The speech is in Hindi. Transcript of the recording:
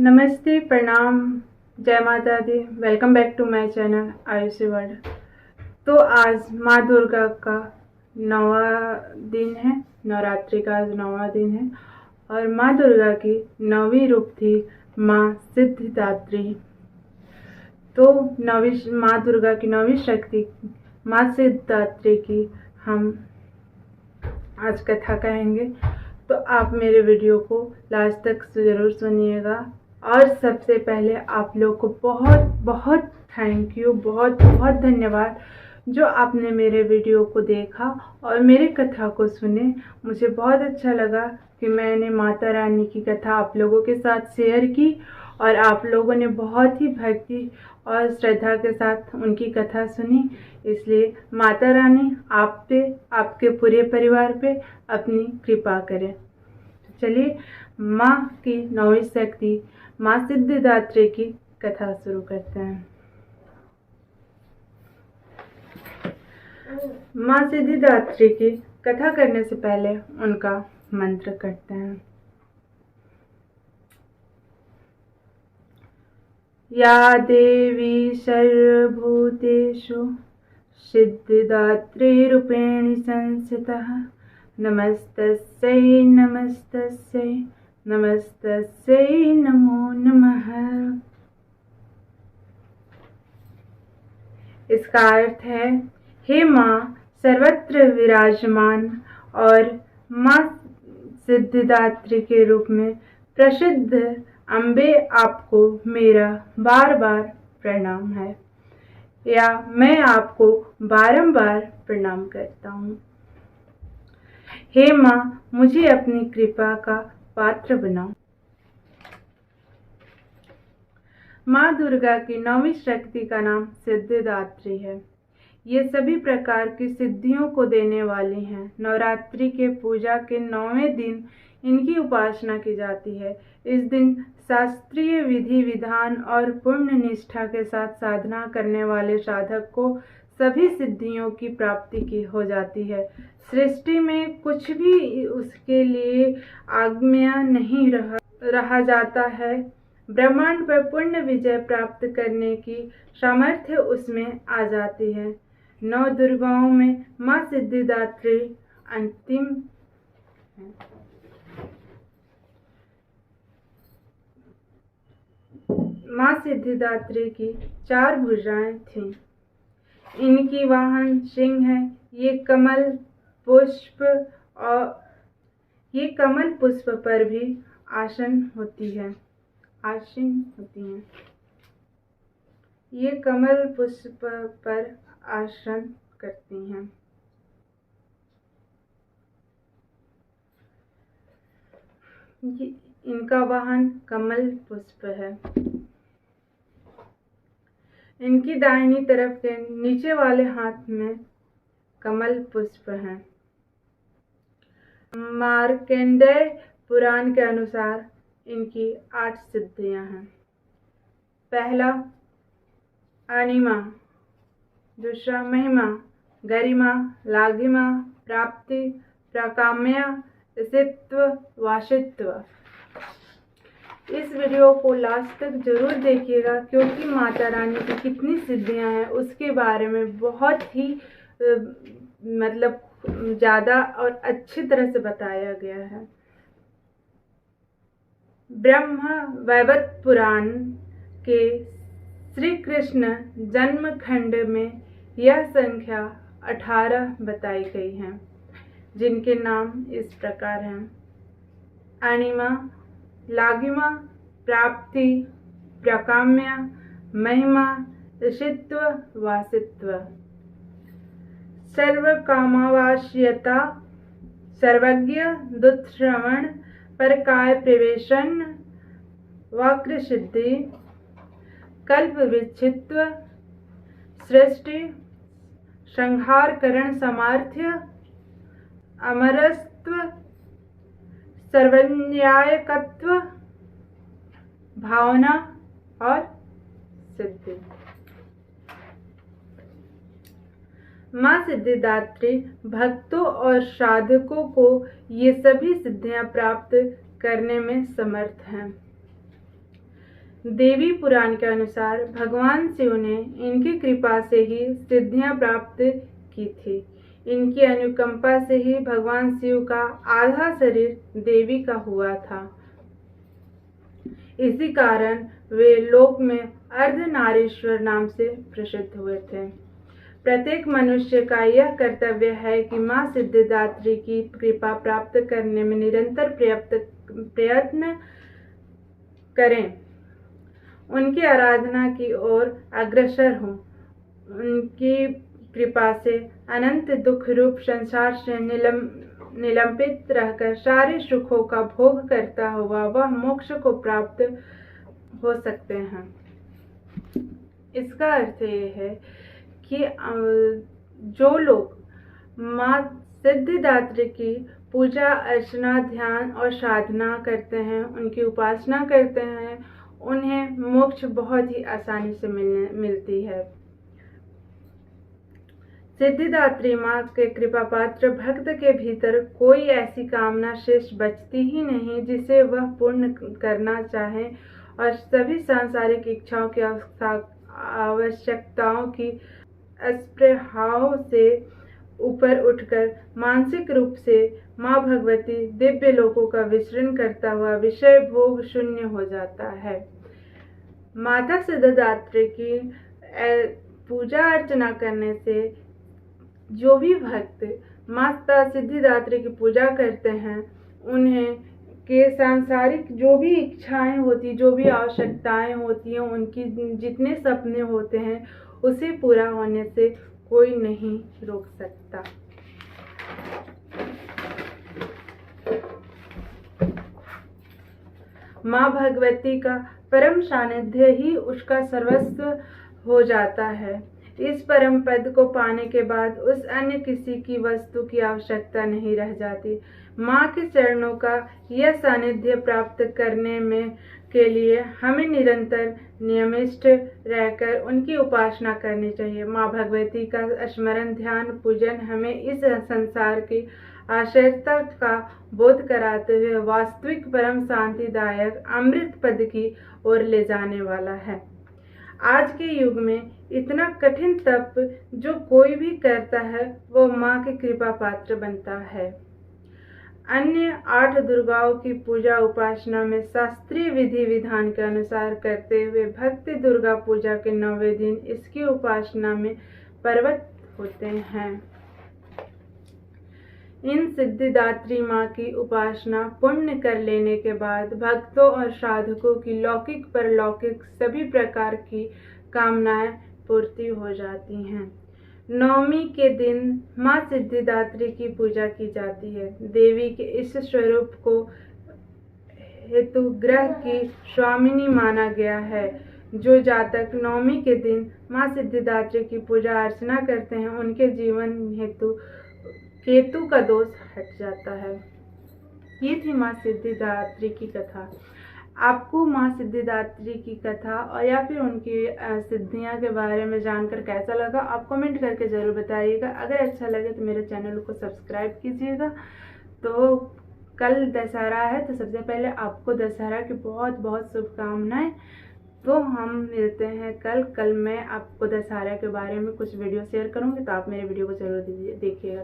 नमस्ते, प्रणाम, जय माता दी। Welcome back to my channel Ayushi world. तो आज माँ दुर्गा का 9वां दिन है, नवरात्रि का आज 9वां दिन है और माँ दुर्गा की 9वीं रूप थी माँ सिद्धिदात्री। तो माँ दुर्गा की 9वीं शक्ति माँ सिद्धिदात्री की हम आज कथा कहेंगे। तो आप मेरे वीडियो को लास्ट तक ज़रूर सुनिएगा। और सबसे पहले आप लोग को बहुत बहुत थैंक यू, बहुत बहुत धन्यवाद जो आपने मेरे वीडियो को देखा और मेरी कथा को सुने। मुझे बहुत अच्छा लगा कि मैंने माता रानी की कथा आप लोगों के साथ शेयर की और आप लोगों ने बहुत ही भक्ति और श्रद्धा के साथ उनकी कथा सुनी। इसलिए माता रानी आप पे, आपके पूरे परिवार पे अपनी कृपा करें। चलिए माँ की 9वीं शक्ति माँ सिद्धिदात्री की कथा शुरू करते हैं। माँ सिद्धिदात्री की कथा करने से पहले उनका मंत्र करते हैं। या देवी सर्वभूतेषु सिद्धिदात्री रूपेण संस्थितः नमस्तस्यै नमस्तस्यै नमस्तस्यै नमो नमः। इसका अर्थ है, हे माँ सर्वत्र विराजमान और माँ सिद्धिदात्री के रूप में प्रसिद्ध अम्बे, आपको मेरा बार बार प्रणाम है या मैं आपको बारंबार प्रणाम करता हूँ। हे माँ मुझे अपनी कृपा का पात्र बनाओ। माँ दुर्गा की 9वीं शक्ति का नाम सिद्धिदात्री है। ये सभी प्रकार की सिद्धियों को देने वाली हैं। नवरात्रि के पूजा के 9वें दिन इनकी उपासना की जाती है। इस दिन शास्त्रीय विधि विधान और पूर्ण निष्ठा के साथ साधना करने वाले साधक को सभी सिद्धियों की प्राप्ति की हो जाती है। सृष्टि में कुछ भी उसके लिए आज्ञा नहीं रहा जाता है। ब्रह्मांड पर पूर्ण विजय प्राप्त करने की सामर्थ्य उसमें आ जाती है। 9 दुर्गाओं में माँ सिद्धिदात्री अंतिम है। माँ सिद्धिदात्री की 4 भुजाएं थीं। इनकी वाहन सिंह है। ये कमल पुष्प पर भी आसीन होती हैं। ये कमल पुष्प पर आसन करती हैं। इनका वाहन कमल पुष्प है। इनकी दाहिनी तरफ के नीचे वाले हाथ में कमल पुष्प है। मार्कंडेय पुराण के अनुसार इनकी 8 सिद्धियां हैं। पहला अनिमा, दूसरा महिमा, गरिमा, लाघिमा, प्राप्ति, प्राकाम्य, ईशित्व, वासित्व। इस वीडियो को लास्ट तक जरूर देखिएगा क्योंकि माता रानी की कितनी सिद्धियां हैं उसके बारे में बहुत ही ज़्यादा और अच्छी तरह से बताया गया है। ब्रह्म वैवर्त पुराण के श्री कृष्ण जन्म खंड में यह संख्या 18 बताई गई है, जिनके नाम इस प्रकार हैं: अनिमा, लाघिमा, प्राप्ति, प्राकाम्य, महिमा, ईशित्व, वासित्व। सर्वकामावास्यता, सर्वज्ञ, दुःश्रवण, परकाय प्रवेशन, वक्र सिद्धि, कल्प विच्छित्व, सृष्टि संहार करण सामर्थ्य, अमरत्व, सर्वन्यायकत्व, भावना और सिद्धि। माँ सिद्धिदात्री भक्तों और साधकों को ये सभी सिद्धियां प्राप्त करने में समर्थ हैं। देवी पुराण के अनुसार भगवान शिव ने इनकी कृपा से ही सिद्धियां प्राप्त की थी। इनकी अनुकंपा से ही भगवान शिव का आधा शरीर देवी का हुआ था। इसी कारण वे लोक में अर्धनारीश्वर नाम से प्रसिद्ध हुए थे। प्रत्येक मनुष्य का यह कर्तव्य है कि मां सिद्धिदात्री की कृपा प्राप्त करने में निरंतर प्रयत्न करें, उनकी आराधना की ओर अग्रसर हों। उनकी कृपा से अनंत दुख रूप संसार से निलंबित रहकर सारे सुखों का भोग करता हुआ वह मोक्ष को प्राप्त हो सकते हैं। इसका अर्थ ये है कि जो लोग मां सिद्धिदात्री की पूजा अर्चना ध्यान और साधना करते हैं, उनकी उपासना करते हैं, उन्हें मोक्ष बहुत ही आसानी से मिलती है। सिद्धिदात्री मां के कृपा पात्र भक्त के भीतर कोई ऐसी कामना शेष बचती ही नहीं जिसे वह पूर्ण करना चाहे, और सभी सांसारिक इच्छाओं की आवश्यकताओं की स्पृहाओं से ऊपर उठकर मानसिक रूप से मां भगवती दिव्य लोकों का विचरण करता हुआ विषय भोग शून्य हो जाता है। माता सिद्धिदात्री की पूजा अर्चना करने से जो भी भक्त माता सिद्धिदात्री की पूजा करते हैं, उन्हें के सांसारिक जो भी इच्छाएं होती, जो भी आवश्यकताएं होती हैं, उनकी जितने सपने होते हैं, उसे पूरा होने से कोई नहीं रोक सकता। मां भगवती का परम सानिध्य ही उसका सर्वस्व हो जाता है। इस परम पद को पाने के बाद उस अन्य किसी की वस्तु की आवश्यकता नहीं रह जाती। मां के चरणों का यह सानिध्य प्राप्त करने में के लिए हमें निरंतर नियमिष्ठ रहकर उनकी उपासना करनी चाहिए। मां भगवती का स्मरण ध्यान पूजन हमें इस संसार की आश्चर्यता का बोध कराते हुए वास्तविक परम शांतिदायक अमृत पद की ओर ले जाने वाला है। आज के युग में इतना कठिन तप जो कोई भी करता है, वो मां की कृपा पात्र बनता है। अन्य 8 दुर्गाओं की पूजा उपासना में शास्त्रीय विधि विधान के अनुसार करते हुए भक्त दुर्गा पूजा के 9वें दिन इसकी उपासना में प्रवृत्त होते हैं। इन सिद्धिदात्री मां की उपासना पुण्य कर लेने के बाद भक्तों और साधकों की लौकिक परलौकिक सभी प्रकार की कामनाएं पूर्ति हो जाती हैं। 9वीं के दिन मां सिद्धिदात्री की पूजा की जाती है। देवी के इस स्वरूप को हेतु ग्रह की स्वामिनी माना गया है। जो जातक 9वीं के दिन मां सिद्धिदात्री की पूजा अर्चना करते हैं, उनके जीवन हेतु केतु का दोष हट जाता है। ये थी मां सिद्धिदात्री की कथा। आपको मां सिद्धिदात्री की कथा और या फिर उनकी सिद्धियां के बारे में जानकर कैसा लगा, आप कमेंट करके ज़रूर बताइएगा। अगर अच्छा लगे तो मेरे चैनल को सब्सक्राइब कीजिएगा। तो कल दशहरा है, तो सबसे पहले आपको दशहरा की बहुत बहुत शुभकामनाएं। तो हम मिलते हैं कल मैं आपको दशहरा के बारे में कुछ वीडियो शेयर करूँगी, तो आप मेरे वीडियो को ज़रूर देखिएगा।